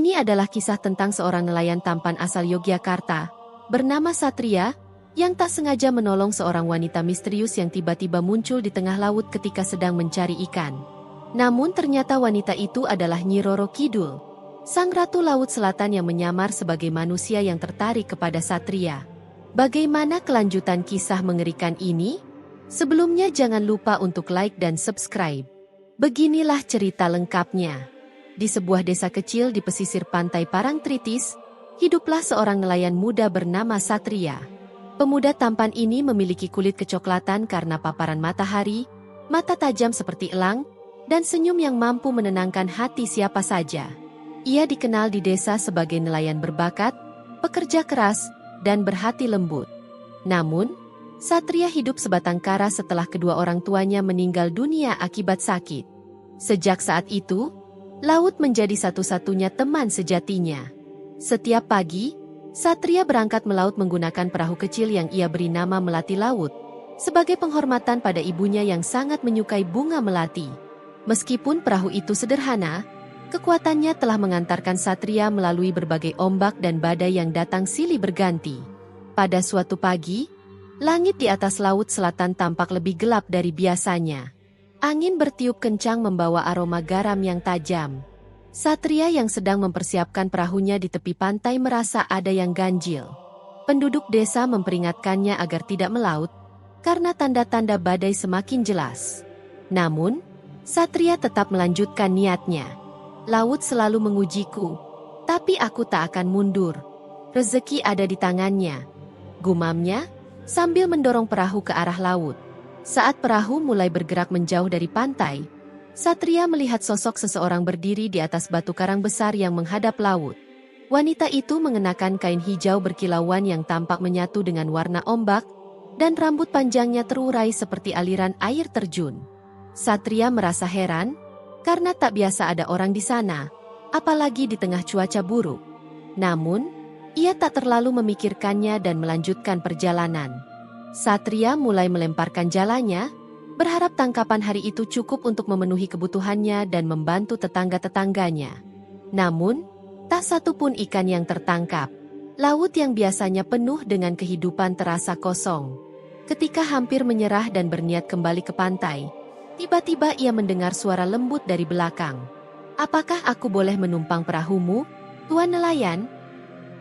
Ini adalah kisah tentang seorang nelayan tampan asal Yogyakarta, bernama Satria, yang tak sengaja menolong seorang wanita misterius yang tiba-tiba muncul di tengah laut ketika sedang mencari ikan. Namun ternyata wanita itu adalah Nyi Roro Kidul, sang ratu laut selatan yang menyamar sebagai manusia yang tertarik kepada Satria. Bagaimana kelanjutan kisah mengerikan ini? Sebelumnya jangan lupa untuk like dan subscribe. Beginilah cerita lengkapnya. Di sebuah desa kecil di pesisir pantai Parangtritis, hiduplah seorang nelayan muda bernama Satria. Pemuda tampan ini memiliki kulit kecoklatan karena paparan matahari, mata tajam seperti elang, dan senyum yang mampu menenangkan hati siapa saja. Ia dikenal di desa sebagai nelayan berbakat, pekerja keras, dan berhati lembut. Namun, Satria hidup sebatang kara setelah kedua orang tuanya meninggal dunia akibat sakit. Sejak saat itu, laut menjadi satu-satunya teman sejatinya. Setiap pagi, Satria berangkat melaut menggunakan perahu kecil yang ia beri nama Melati Laut, sebagai penghormatan pada ibunya yang sangat menyukai bunga melati. Meskipun perahu itu sederhana, kekuatannya telah mengantarkan Satria melalui berbagai ombak dan badai yang datang silih berganti. Pada suatu pagi, langit di atas laut selatan tampak lebih gelap dari biasanya. Angin bertiup kencang membawa aroma garam yang tajam. Satria yang sedang mempersiapkan perahunya di tepi pantai merasa ada yang ganjil. Penduduk desa memperingatkannya agar tidak melaut, karena tanda-tanda badai semakin jelas. Namun, Satria tetap melanjutkan niatnya. Laut selalu mengujiku, tapi aku tak akan mundur. Rezeki ada di tangannya, gumamnya, sambil mendorong perahu ke arah laut. Saat perahu mulai bergerak menjauh dari pantai, Satria melihat sosok seseorang berdiri di atas batu karang besar yang menghadap laut. Wanita itu mengenakan kain hijau berkilauan yang tampak menyatu dengan warna ombak, dan rambut panjangnya terurai seperti aliran air terjun. Satria merasa heran, karena tak biasa ada orang di sana, apalagi di tengah cuaca buruk. Namun, ia tak terlalu memikirkannya dan melanjutkan perjalanan. Satria mulai melemparkan jalannya, berharap tangkapan hari itu cukup untuk memenuhi kebutuhannya dan membantu tetangga-tetangganya. Namun, tak satu pun ikan yang tertangkap. Laut yang biasanya penuh dengan kehidupan terasa kosong. Ketika hampir menyerah dan berniat kembali ke pantai, tiba-tiba ia mendengar suara lembut dari belakang. "Apakah aku boleh menumpang perahumu, Tuan Nelayan?"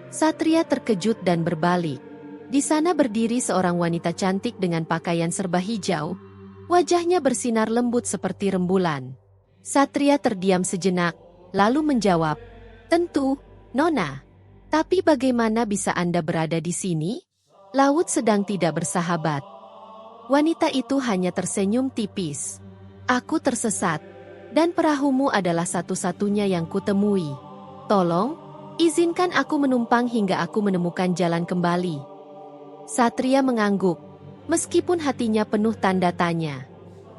Satria terkejut dan berbalik. Di sana berdiri seorang wanita cantik dengan pakaian serba hijau. Wajahnya bersinar lembut seperti rembulan. Satria terdiam sejenak, lalu menjawab, "Tentu, Nona. Tapi bagaimana bisa Anda berada di sini? Laut sedang tidak bersahabat." Wanita itu hanya tersenyum tipis. "Aku tersesat, dan perahumu adalah satu-satunya yang kutemui. Tolong, izinkan aku menumpang hingga aku menemukan jalan kembali." Satria mengangguk, meskipun hatinya penuh tanda tanya.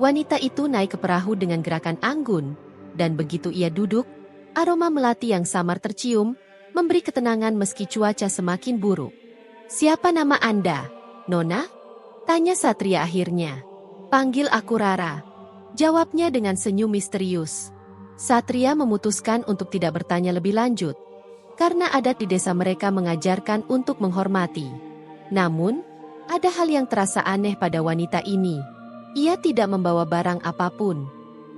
Wanita itu naik ke perahu dengan gerakan anggun, dan begitu ia duduk, aroma melati yang samar tercium, memberi ketenangan meski cuaca semakin buruk. "Siapa nama Anda, Nona?" tanya Satria akhirnya. "Panggil aku Rara," jawabnya dengan senyum misterius. Satria memutuskan untuk tidak bertanya lebih lanjut, karena adat di desa mereka mengajarkan untuk menghormati. Namun, ada hal yang terasa aneh pada wanita ini. Ia tidak membawa barang apapun.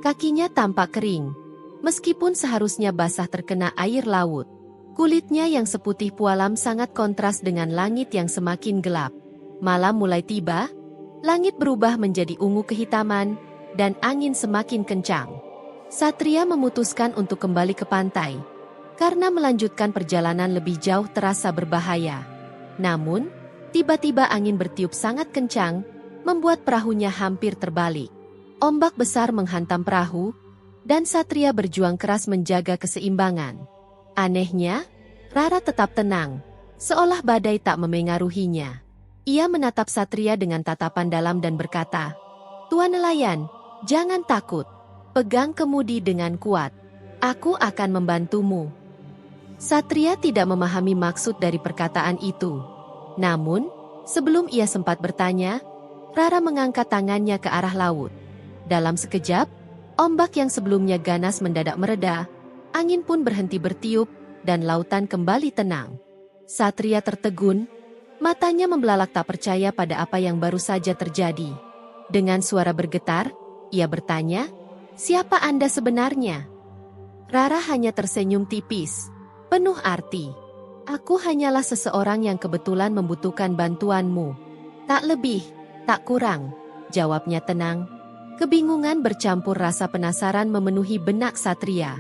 Kakinya tampak kering, meskipun seharusnya basah terkena air laut. Kulitnya yang seputih pualam sangat kontras dengan langit yang semakin gelap. Malam mulai tiba, langit berubah menjadi ungu kehitaman, dan angin semakin kencang. Satria memutuskan untuk kembali ke pantai, karena melanjutkan perjalanan lebih jauh terasa berbahaya. Namun, tiba-tiba angin bertiup sangat kencang, membuat perahunya hampir terbalik. Ombak besar menghantam perahu, dan Satria berjuang keras menjaga keseimbangan. Anehnya, Rara tetap tenang, seolah badai tak memengaruhinya. Ia menatap Satria dengan tatapan dalam dan berkata, "Tuan Nelayan, jangan takut. Pegang kemudi dengan kuat. Aku akan membantumu." Satria tidak memahami maksud dari perkataan itu. Namun, sebelum ia sempat bertanya, Rara mengangkat tangannya ke arah laut. Dalam sekejap, ombak yang sebelumnya ganas mendadak mereda, angin pun berhenti bertiup, dan lautan kembali tenang. Satria tertegun, matanya membelalak tak percaya pada apa yang baru saja terjadi. Dengan suara bergetar, ia bertanya, "Siapa Anda sebenarnya?" Rara hanya tersenyum tipis, penuh arti. "Aku hanyalah seseorang yang kebetulan membutuhkan bantuanmu. Tak lebih, tak kurang," jawabnya tenang. Kebingungan bercampur rasa penasaran memenuhi benak Satria.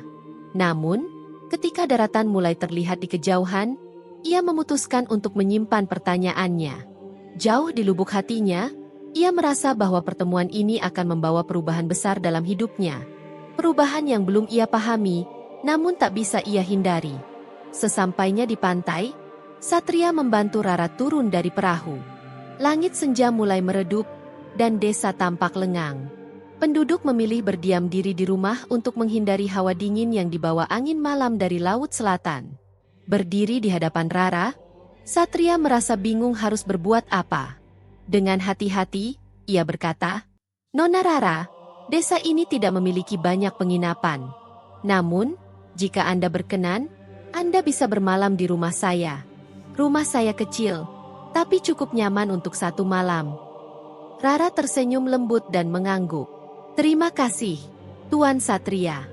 Namun, ketika daratan mulai terlihat di kejauhan, ia memutuskan untuk menyimpan pertanyaannya. Jauh di lubuk hatinya, ia merasa bahwa pertemuan ini akan membawa perubahan besar dalam hidupnya. Perubahan yang belum ia pahami, namun tak bisa ia hindari. Sesampainya di pantai, Satria membantu Rara turun dari perahu. Langit senja mulai meredup, dan desa tampak lengang. Penduduk memilih berdiam diri di rumah untuk menghindari hawa dingin yang dibawa angin malam dari laut selatan. Berdiri di hadapan Rara, Satria merasa bingung harus berbuat apa. Dengan hati-hati, ia berkata, "Nona Rara, desa ini tidak memiliki banyak penginapan. Namun, jika Anda berkenan, Anda bisa bermalam di rumah saya. Rumah saya kecil, tapi cukup nyaman untuk 1 malam." Rara tersenyum lembut dan mengangguk. "Terima kasih, Tuan Satria.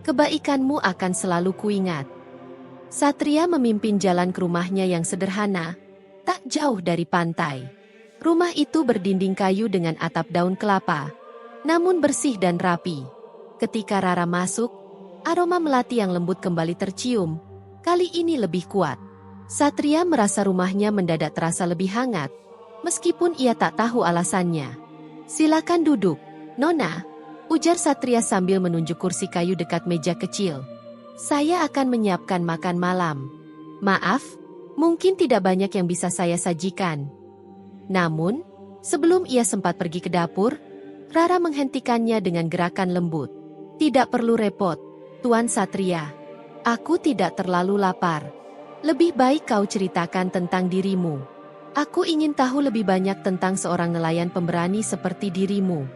Kebaikanmu akan selalu kuingat." Satria memimpin jalan ke rumahnya yang sederhana, tak jauh dari pantai. Rumah itu berdinding kayu dengan atap daun kelapa, namun bersih dan rapi. Ketika Rara masuk, aroma melati yang lembut kembali tercium, kali ini lebih kuat. Satria merasa rumahnya mendadak terasa lebih hangat, meskipun ia tak tahu alasannya. "Silakan duduk, Nona," ujar Satria sambil menunjuk kursi kayu dekat meja kecil. "Saya akan menyiapkan makan malam. Maaf, mungkin tidak banyak yang bisa saya sajikan." Namun, sebelum ia sempat pergi ke dapur, Rara menghentikannya dengan gerakan lembut. "Tidak perlu repot, Tuan Satria. Aku tidak terlalu lapar. Lebih baik kau ceritakan tentang dirimu. Aku ingin tahu lebih banyak tentang seorang nelayan pemberani seperti dirimu."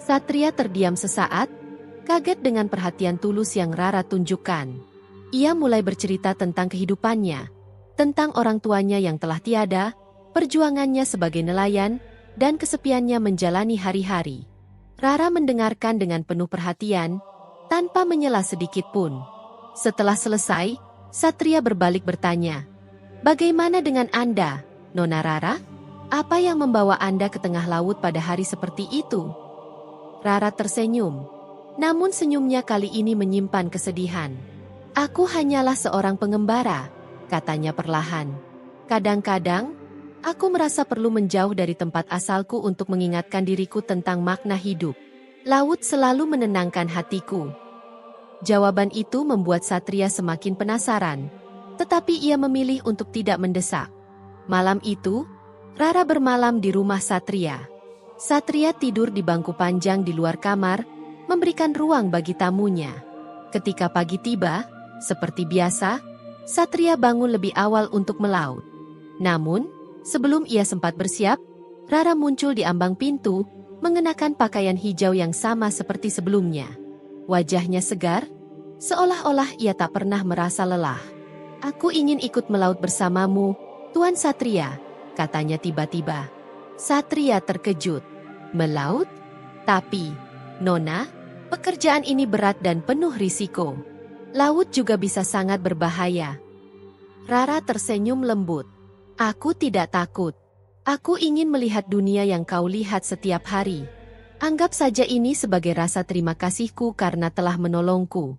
Satria terdiam sesaat, kaget dengan perhatian tulus yang Rara tunjukkan. Ia mulai bercerita tentang kehidupannya, tentang orang tuanya yang telah tiada, perjuangannya sebagai nelayan, dan kesepiannya menjalani hari-hari. Rara mendengarkan dengan penuh perhatian, tanpa menyela sedikit pun. Setelah selesai, Satria berbalik bertanya, "Bagaimana dengan Anda, Nona Rara? Apa yang membawa Anda ke tengah laut pada hari seperti itu?" Rara tersenyum, namun senyumnya kali ini menyimpan kesedihan. "Aku hanyalah seorang pengembara," katanya perlahan. "Kadang-kadang, aku merasa perlu menjauh dari tempat asalku untuk mengingatkan diriku tentang makna hidup. Laut selalu menenangkan hatiku." Jawaban itu membuat Satria semakin penasaran, tetapi ia memilih untuk tidak mendesak. Malam itu, Rara bermalam di rumah Satria. Satria tidur di bangku panjang di luar kamar, memberikan ruang bagi tamunya. Ketika pagi tiba, seperti biasa, Satria bangun lebih awal untuk melaut. Namun, sebelum ia sempat bersiap, Rara muncul di ambang pintu, mengenakan pakaian hijau yang sama seperti sebelumnya. Wajahnya segar, seolah-olah ia tak pernah merasa lelah. "Aku ingin ikut melaut bersamamu, Tuan Satria," katanya tiba-tiba. Satria terkejut. "Melaut? Tapi, Nona, pekerjaan ini berat dan penuh risiko. Laut juga bisa sangat berbahaya." Rara tersenyum lembut. "Aku tidak takut. Aku ingin melihat dunia yang kau lihat setiap hari. Anggap saja ini sebagai rasa terima kasihku karena telah menolongku."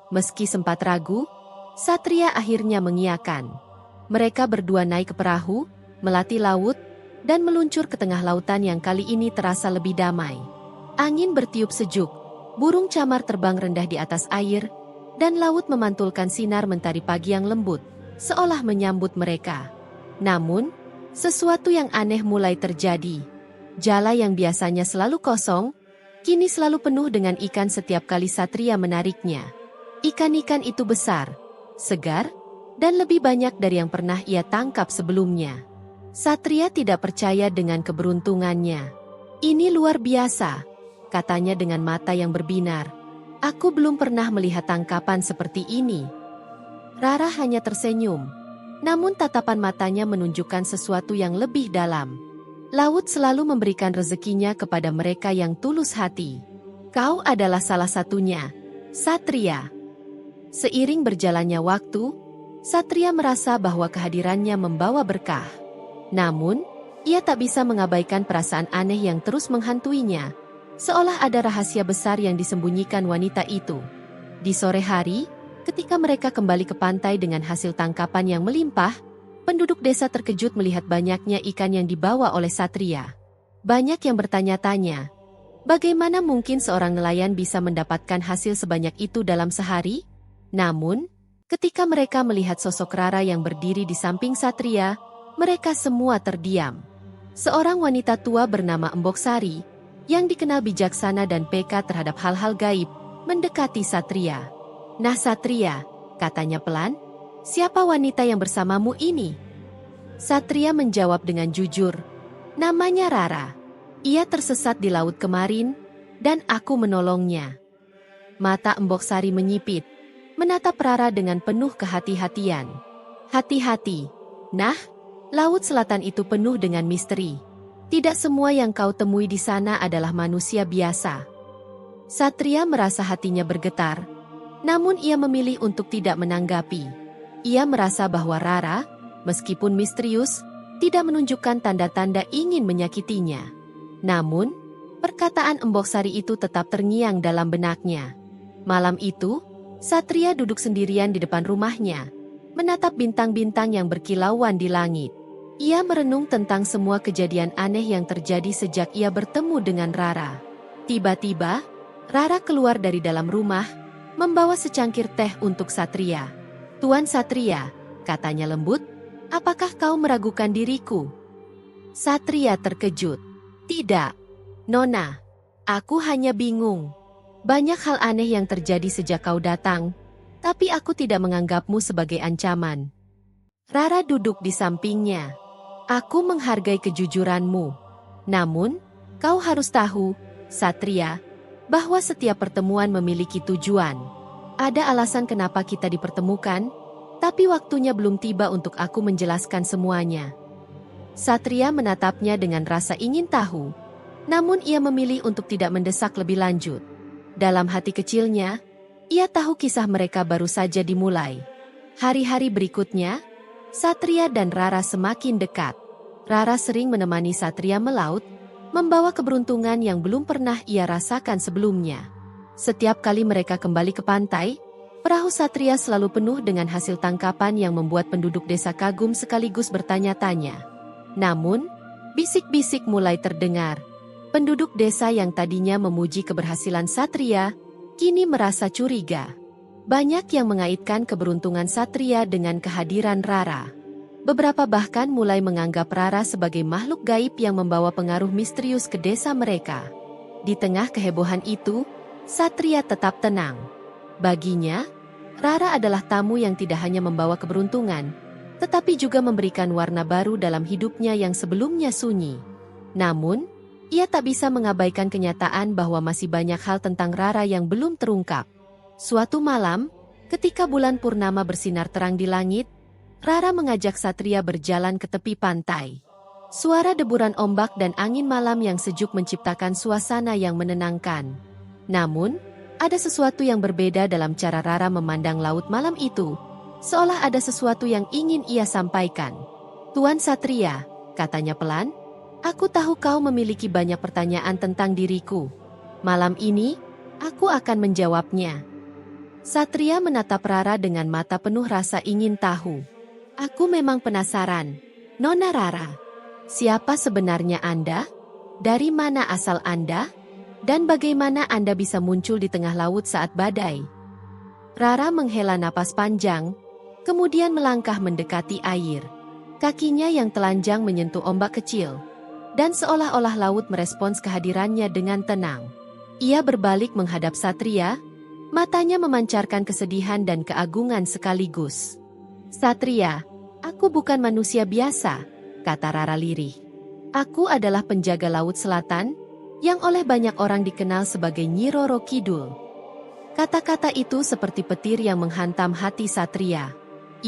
Meski sempat ragu, Satria akhirnya mengiyakan. Mereka berdua naik ke perahu, melatih laut, dan meluncur ke tengah lautan yang kali ini terasa lebih damai. Angin bertiup sejuk, burung camar terbang rendah di atas air, dan laut memantulkan sinar mentari pagi yang lembut, seolah menyambut mereka. Namun, sesuatu yang aneh mulai terjadi. Jala yang biasanya selalu kosong, kini selalu penuh dengan ikan setiap kali Satria menariknya. Ikan-ikan itu besar, segar, dan lebih banyak dari yang pernah ia tangkap sebelumnya. Satria tidak percaya dengan keberuntungannya. "Ini luar biasa," katanya dengan mata yang berbinar. "Aku belum pernah melihat tangkapan seperti ini." Rara hanya tersenyum. Namun tatapan matanya menunjukkan sesuatu yang lebih dalam. Laut selalu memberikan rezekinya kepada mereka yang tulus hati. Kau adalah salah satunya, Satria. Seiring berjalannya waktu, Satria merasa bahwa kehadirannya membawa berkah. Namun, ia tak bisa mengabaikan perasaan aneh yang terus menghantuinya, seolah ada rahasia besar yang disembunyikan wanita itu. Di sore hari, ketika mereka kembali ke pantai dengan hasil tangkapan yang melimpah, penduduk desa terkejut melihat banyaknya ikan yang dibawa oleh Satria. Banyak yang bertanya-tanya, bagaimana mungkin seorang nelayan bisa mendapatkan hasil sebanyak itu dalam sehari? Namun, ketika mereka melihat sosok Rara yang berdiri di samping Satria, mereka semua terdiam. Seorang wanita tua bernama Embok Sari, yang dikenal bijaksana dan peka terhadap hal-hal gaib, mendekati Satria. "Nah Satria," katanya pelan, "siapa wanita yang bersamamu ini?" Satria menjawab dengan jujur, "Namanya Rara. Ia tersesat di laut kemarin, dan aku menolongnya." Mata Embok Sari menyipit, menatap Rara dengan penuh kehati-hatian. "Hati-hati. Nah, laut selatan itu penuh dengan misteri. Tidak semua yang kau temui di sana adalah manusia biasa." Satria merasa hatinya bergetar, namun ia memilih untuk tidak menanggapi. Ia merasa bahwa Rara, meskipun misterius, tidak menunjukkan tanda-tanda ingin menyakitinya. Namun, perkataan Embok Sari itu tetap terngiang dalam benaknya. Malam itu, Satria duduk sendirian di depan rumahnya, menatap bintang-bintang yang berkilauan di langit. Ia merenung tentang semua kejadian aneh yang terjadi sejak ia bertemu dengan Rara. Tiba-tiba, Rara keluar dari dalam rumah, membawa secangkir teh untuk Satria. "Tuan Satria," katanya lembut, "apakah kau meragukan diriku?" Satria terkejut. "Tidak, Nona. Aku hanya bingung. Banyak hal aneh yang terjadi sejak kau datang, tapi aku tidak menganggapmu sebagai ancaman." Rara duduk di sampingnya. "Aku menghargai kejujuranmu. Namun, kau harus tahu, Satria, bahwa setiap pertemuan memiliki tujuan. Ada alasan kenapa kita dipertemukan, tapi waktunya belum tiba untuk aku menjelaskan semuanya." Satria menatapnya dengan rasa ingin tahu, namun ia memilih untuk tidak mendesak lebih lanjut. Dalam hati kecilnya, ia tahu kisah mereka baru saja dimulai. Hari-hari berikutnya, Satria dan Rara semakin dekat. Rara sering menemani Satria melaut, membawa keberuntungan yang belum pernah ia rasakan sebelumnya. Setiap kali mereka kembali ke pantai, perahu Satria selalu penuh dengan hasil tangkapan yang membuat penduduk desa kagum sekaligus bertanya-tanya. Namun, bisik-bisik mulai terdengar. Penduduk desa yang tadinya memuji keberhasilan Satria, kini merasa curiga. Banyak yang mengaitkan keberuntungan Satria dengan kehadiran Rara. Beberapa bahkan mulai menganggap Rara sebagai makhluk gaib yang membawa pengaruh misterius ke desa mereka. Di tengah kehebohan itu, Satria tetap tenang. Baginya, Rara adalah tamu yang tidak hanya membawa keberuntungan, tetapi juga memberikan warna baru dalam hidupnya yang sebelumnya sunyi. Namun, ia tak bisa mengabaikan kenyataan bahwa masih banyak hal tentang Rara yang belum terungkap. Suatu malam, ketika bulan purnama bersinar terang di langit, Rara mengajak Satria berjalan ke tepi pantai. Suara deburan ombak dan angin malam yang sejuk menciptakan suasana yang menenangkan. Namun, ada sesuatu yang berbeda dalam cara Rara memandang laut malam itu, seolah ada sesuatu yang ingin ia sampaikan. "Tuan Satria," katanya pelan, "aku tahu kau memiliki banyak pertanyaan tentang diriku. Malam ini, aku akan menjawabnya." Satria menatap Rara dengan mata penuh rasa ingin tahu. "Aku memang penasaran, Nona Rara. Siapa sebenarnya Anda? Dari mana asal Anda? Dan bagaimana Anda bisa muncul di tengah laut saat badai?" Rara menghela napas panjang, kemudian melangkah mendekati air. Kakinya yang telanjang menyentuh ombak kecil, dan seolah-olah laut merespons kehadirannya dengan tenang. Ia berbalik menghadap Satria, matanya memancarkan kesedihan dan keagungan sekaligus. "Satria, aku bukan manusia biasa," kata Rara lirih. "Aku adalah penjaga laut selatan, yang oleh banyak orang dikenal sebagai Nyi Roro Kidul." Kata-kata itu seperti petir yang menghantam hati Satria.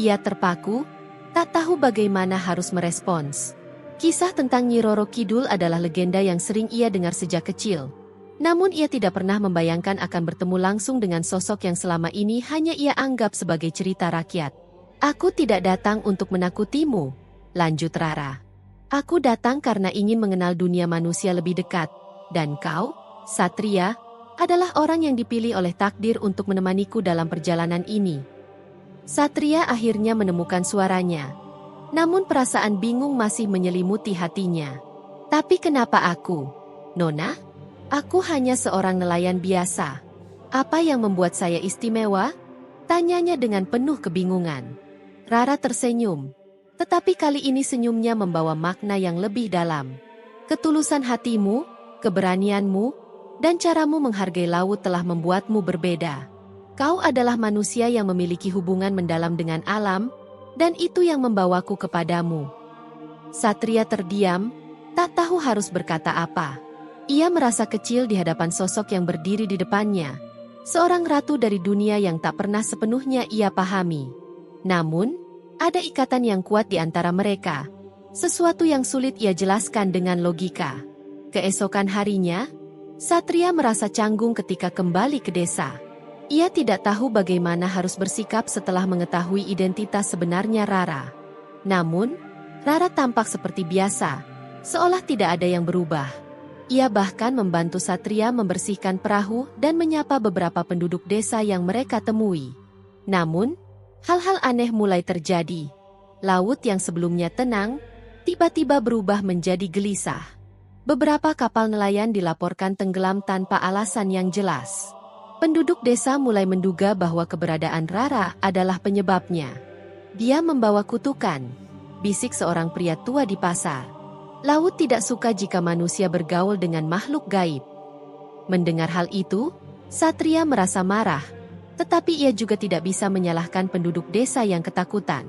Ia terpaku, tak tahu bagaimana harus merespons. Kisah tentang Nyi Roro Kidul adalah legenda yang sering ia dengar sejak kecil. Namun ia tidak pernah membayangkan akan bertemu langsung dengan sosok yang selama ini hanya ia anggap sebagai cerita rakyat. Aku tidak datang untuk menakutimu, lanjut Rara. Aku datang karena ingin mengenal dunia manusia lebih dekat. Dan kau, Satria, adalah orang yang dipilih oleh takdir untuk menemaniku dalam perjalanan ini. Satria akhirnya menemukan suaranya. Namun perasaan bingung masih menyelimuti hatinya. Tapi kenapa aku? Nona? Aku hanya seorang nelayan biasa. Apa yang membuat saya istimewa? Tanyanya dengan penuh kebingungan. Rara tersenyum. Tetapi kali ini senyumnya membawa makna yang lebih dalam. Ketulusan hatimu, keberanianmu, dan caramu menghargai laut telah membuatmu berbeda. Kau adalah manusia yang memiliki hubungan mendalam dengan alam, dan itu yang membawaku kepadamu. Satria terdiam, tak tahu harus berkata apa. Ia merasa kecil di hadapan sosok yang berdiri di depannya. Seorang ratu dari dunia yang tak pernah sepenuhnya ia pahami. Namun, ada ikatan yang kuat di antara mereka. Sesuatu yang sulit ia jelaskan dengan logika. Keesokan harinya, Satria merasa canggung ketika kembali ke desa. Ia tidak tahu bagaimana harus bersikap setelah mengetahui identitas sebenarnya Rara. Namun, Rara tampak seperti biasa, seolah tidak ada yang berubah. Ia bahkan membantu Satria membersihkan perahu dan menyapa beberapa penduduk desa yang mereka temui. Namun, hal-hal aneh mulai terjadi. Laut yang sebelumnya tenang, tiba-tiba berubah menjadi gelisah. Beberapa kapal nelayan dilaporkan tenggelam tanpa alasan yang jelas. Penduduk desa mulai menduga bahwa keberadaan Rara adalah penyebabnya. Dia membawa kutukan, bisik seorang pria tua di pasar. Laut tidak suka jika manusia bergaul dengan makhluk gaib. Mendengar hal itu, Satria merasa marah, tetapi ia juga tidak bisa menyalahkan penduduk desa yang ketakutan.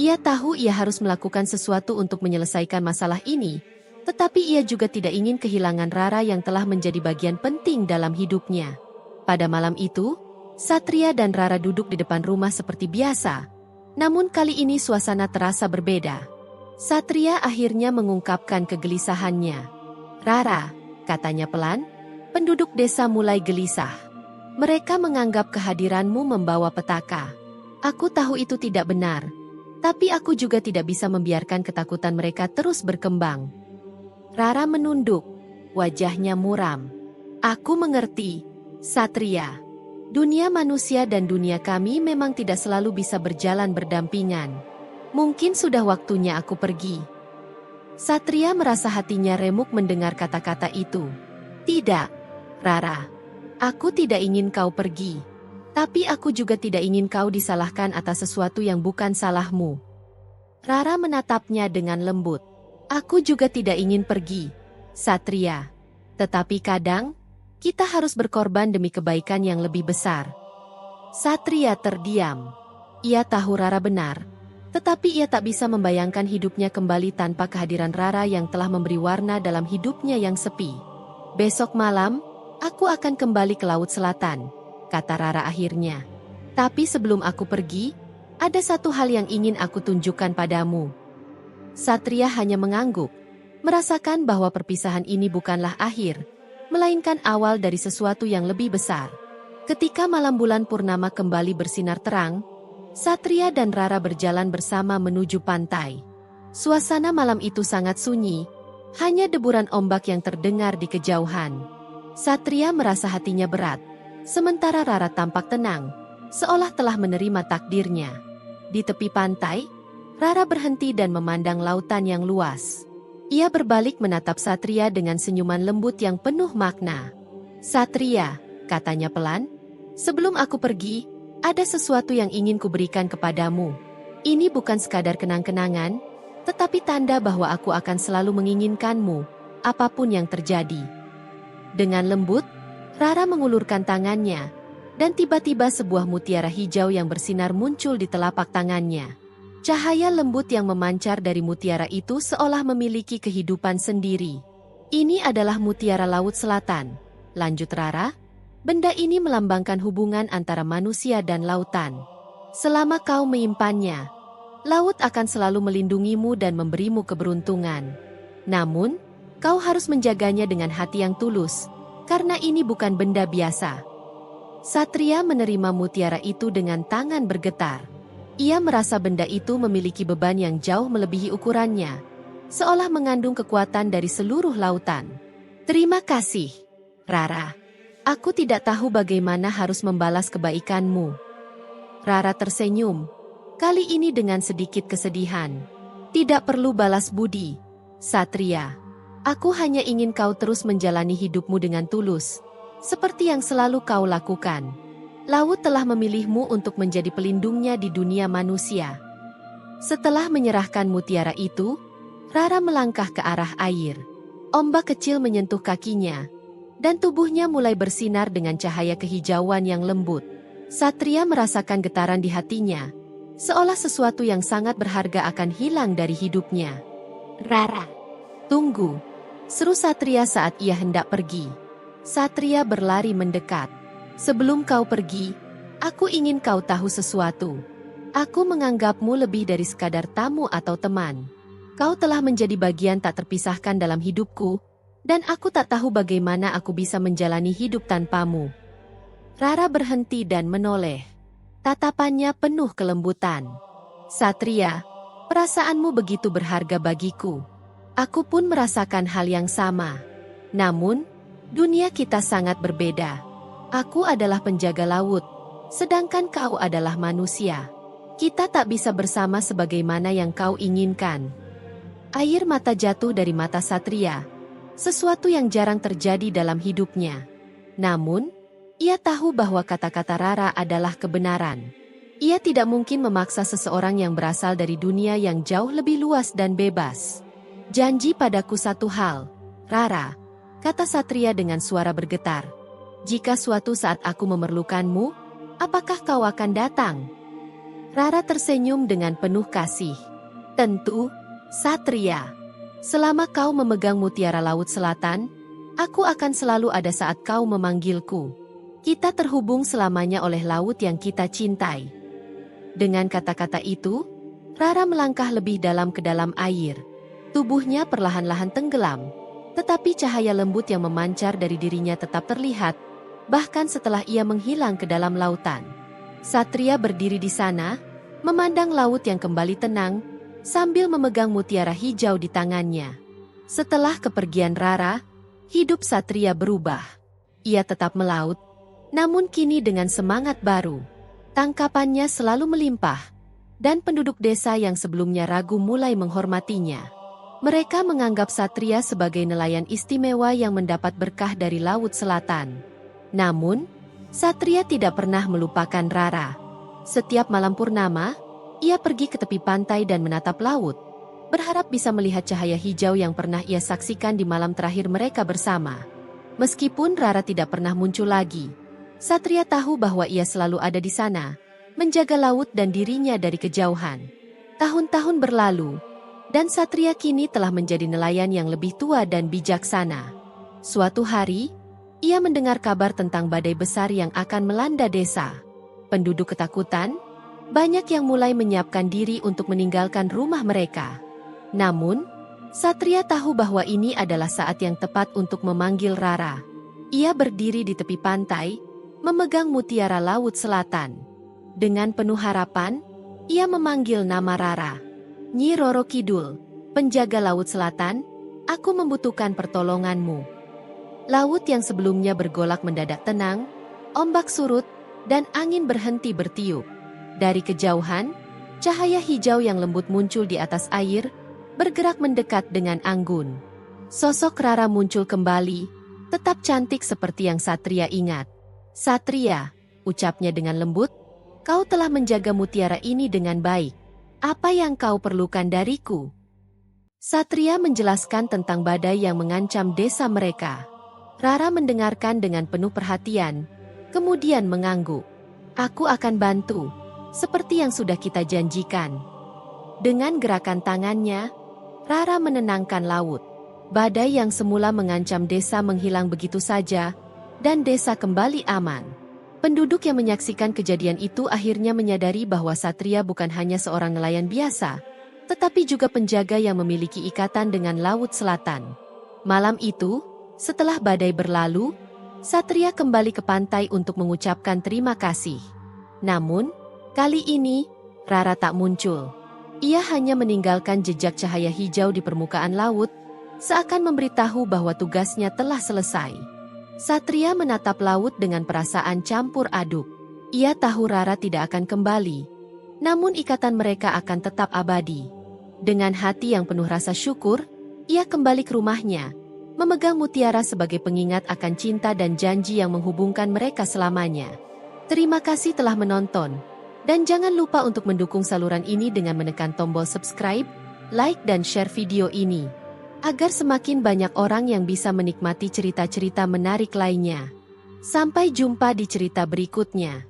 Ia tahu ia harus melakukan sesuatu untuk menyelesaikan masalah ini, tetapi ia juga tidak ingin kehilangan Rara yang telah menjadi bagian penting dalam hidupnya. Pada malam itu, Satria dan Rara duduk di depan rumah seperti biasa. Namun kali ini suasana terasa berbeda. Satria akhirnya mengungkapkan kegelisahannya. Rara, katanya pelan, penduduk desa mulai gelisah. Mereka menganggap kehadiranmu membawa petaka. Aku tahu itu tidak benar, tapi aku juga tidak bisa membiarkan ketakutan mereka terus berkembang. Rara menunduk, wajahnya muram. Aku mengerti. Satria, dunia manusia dan dunia kami memang tidak selalu bisa berjalan berdampingan. Mungkin sudah waktunya aku pergi. Satria merasa hatinya remuk mendengar kata-kata itu. Tidak, Rara. Aku tidak ingin kau pergi. Tapi aku juga tidak ingin kau disalahkan atas sesuatu yang bukan salahmu. Rara menatapnya dengan lembut. Aku juga tidak ingin pergi, Satria. Tetapi kadang, kita harus berkorban demi kebaikan yang lebih besar. Satria terdiam. Ia tahu Rara benar, tetapi ia tak bisa membayangkan hidupnya kembali tanpa kehadiran Rara yang telah memberi warna dalam hidupnya yang sepi. Besok malam, aku akan kembali ke Laut Selatan, kata Rara akhirnya. Tapi sebelum aku pergi, ada satu hal yang ingin aku tunjukkan padamu. Satria hanya mengangguk, merasakan bahwa perpisahan ini bukanlah akhir, melainkan awal dari sesuatu yang lebih besar. Ketika malam bulan purnama kembali bersinar terang, Satria dan Rara berjalan bersama menuju pantai. Suasana malam itu sangat sunyi, hanya deburan ombak yang terdengar di kejauhan. Satria merasa hatinya berat, sementara Rara tampak tenang, seolah telah menerima takdirnya. Di tepi pantai, Rara berhenti dan memandang lautan yang luas. Ia berbalik menatap Satria dengan senyuman lembut yang penuh makna. Satria, katanya pelan, sebelum aku pergi, ada sesuatu yang ingin kuberikan kepadamu. Ini bukan sekadar kenang-kenangan, tetapi tanda bahwa aku akan selalu menginginkanmu, apapun yang terjadi. Dengan lembut, Rara mengulurkan tangannya, dan tiba-tiba sebuah mutiara hijau yang bersinar muncul di telapak tangannya. Cahaya lembut yang memancar dari mutiara itu seolah memiliki kehidupan sendiri. Ini adalah mutiara Laut Selatan, lanjut Rara. Benda ini melambangkan hubungan antara manusia dan lautan. Selama kau menyimpannya, laut akan selalu melindungimu dan memberimu keberuntungan. Namun, kau harus menjaganya dengan hati yang tulus, karena ini bukan benda biasa. Satria menerima mutiara itu dengan tangan bergetar. Ia merasa benda itu memiliki beban yang jauh melebihi ukurannya, seolah mengandung kekuatan dari seluruh lautan. Terima kasih, Rara. Aku tidak tahu bagaimana harus membalas kebaikanmu. Rara tersenyum, kali ini dengan sedikit kesedihan. Tidak perlu balas budi, Satria. Aku hanya ingin kau terus menjalani hidupmu dengan tulus, seperti yang selalu kau lakukan. Laut telah memilihmu untuk menjadi pelindungnya di dunia manusia. Setelah menyerahkan mutiara itu, Rara melangkah ke arah air. Ombak kecil menyentuh kakinya, dan tubuhnya mulai bersinar dengan cahaya kehijauan yang lembut. Satria merasakan getaran di hatinya, seolah sesuatu yang sangat berharga akan hilang dari hidupnya. Rara, tunggu, seru Satria saat ia hendak pergi. Satria berlari mendekat. Sebelum kau pergi, aku ingin kau tahu sesuatu. Aku menganggapmu lebih dari sekadar tamu atau teman. Kau telah menjadi bagian tak terpisahkan dalam hidupku, dan aku tak tahu bagaimana aku bisa menjalani hidup tanpamu. Rara berhenti dan menoleh. Tatapannya penuh kelembutan. Satria, perasaanmu begitu berharga bagiku. Aku pun merasakan hal yang sama. Namun, dunia kita sangat berbeda. Aku adalah penjaga laut, sedangkan kau adalah manusia. Kita tak bisa bersama sebagaimana yang kau inginkan. Air mata jatuh dari mata Satria, sesuatu yang jarang terjadi dalam hidupnya. Namun, ia tahu bahwa kata-kata Rara adalah kebenaran. Ia tidak mungkin memaksa seseorang yang berasal dari dunia yang jauh lebih luas dan bebas. Janji padaku satu hal, Rara, kata Satria dengan suara bergetar. Jika suatu saat aku memerlukanmu, apakah kau akan datang? Rara tersenyum dengan penuh kasih. Tentu, Satria. Selama kau memegang mutiara Laut Selatan, aku akan selalu ada saat kau memanggilku. Kita terhubung selamanya oleh laut yang kita cintai. Dengan kata-kata itu, Rara melangkah lebih dalam ke dalam air. Tubuhnya perlahan-lahan tenggelam, tetapi cahaya lembut yang memancar dari dirinya tetap terlihat, bahkan setelah ia menghilang ke dalam lautan. Satria berdiri di sana, memandang laut yang kembali tenang, sambil memegang mutiara hijau di tangannya. Setelah kepergian Rara, hidup Satria berubah. Ia tetap melaut, namun kini dengan semangat baru. Tangkapannya selalu melimpah, dan penduduk desa yang sebelumnya ragu mulai menghormatinya. Mereka menganggap Satria sebagai nelayan istimewa yang mendapat berkah dari Laut Selatan. Namun, Satria tidak pernah melupakan Rara. Setiap malam purnama, ia pergi ke tepi pantai dan menatap laut, berharap bisa melihat cahaya hijau yang pernah ia saksikan di malam terakhir mereka bersama. Meskipun Rara tidak pernah muncul lagi, Satria tahu bahwa ia selalu ada di sana, menjaga laut dan dirinya dari kejauhan. Tahun-tahun berlalu, dan Satria kini telah menjadi nelayan yang lebih tua dan bijaksana. Suatu hari, ia mendengar kabar tentang badai besar yang akan melanda desa. Penduduk ketakutan, banyak yang mulai menyiapkan diri untuk meninggalkan rumah mereka. Namun, Satria tahu bahwa ini adalah saat yang tepat untuk memanggil Rara. Ia berdiri di tepi pantai, memegang mutiara Laut Selatan. Dengan penuh harapan, ia memanggil nama Rara. Nyi Roro Kidul, penjaga Laut Selatan, aku membutuhkan pertolonganmu. Laut yang sebelumnya bergolak mendadak tenang, ombak surut, dan angin berhenti bertiup. Dari kejauhan, cahaya hijau yang lembut muncul di atas air, bergerak mendekat dengan anggun. Sosok Rara muncul kembali, tetap cantik seperti yang Satria ingat. Satria, ucapnya dengan lembut, kau telah menjaga mutiara ini dengan baik. Apa yang kau perlukan dariku? Satria menjelaskan tentang badai yang mengancam desa mereka. Rara mendengarkan dengan penuh perhatian, kemudian mengangguk. Aku akan bantu, seperti yang sudah kita janjikan. Dengan gerakan tangannya, Rara menenangkan laut. Badai yang semula mengancam desa menghilang begitu saja, dan desa kembali aman. Penduduk yang menyaksikan kejadian itu akhirnya menyadari bahwa Satria bukan hanya seorang nelayan biasa, tetapi juga penjaga yang memiliki ikatan dengan Laut Selatan. Malam itu, setelah badai berlalu, Satria kembali ke pantai untuk mengucapkan terima kasih. Namun, kali ini, Rara tak muncul. Ia hanya meninggalkan jejak cahaya hijau di permukaan laut, seakan memberitahu bahwa tugasnya telah selesai. Satria menatap laut dengan perasaan campur aduk. Ia tahu Rara tidak akan kembali, namun ikatan mereka akan tetap abadi. Dengan hati yang penuh rasa syukur, ia kembali ke rumahnya, memegang mutiara sebagai pengingat akan cinta dan janji yang menghubungkan mereka selamanya. Terima kasih telah menonton, dan jangan lupa untuk mendukung saluran ini dengan menekan tombol subscribe, like dan share video ini, agar semakin banyak orang yang bisa menikmati cerita-cerita menarik lainnya. Sampai jumpa di cerita berikutnya.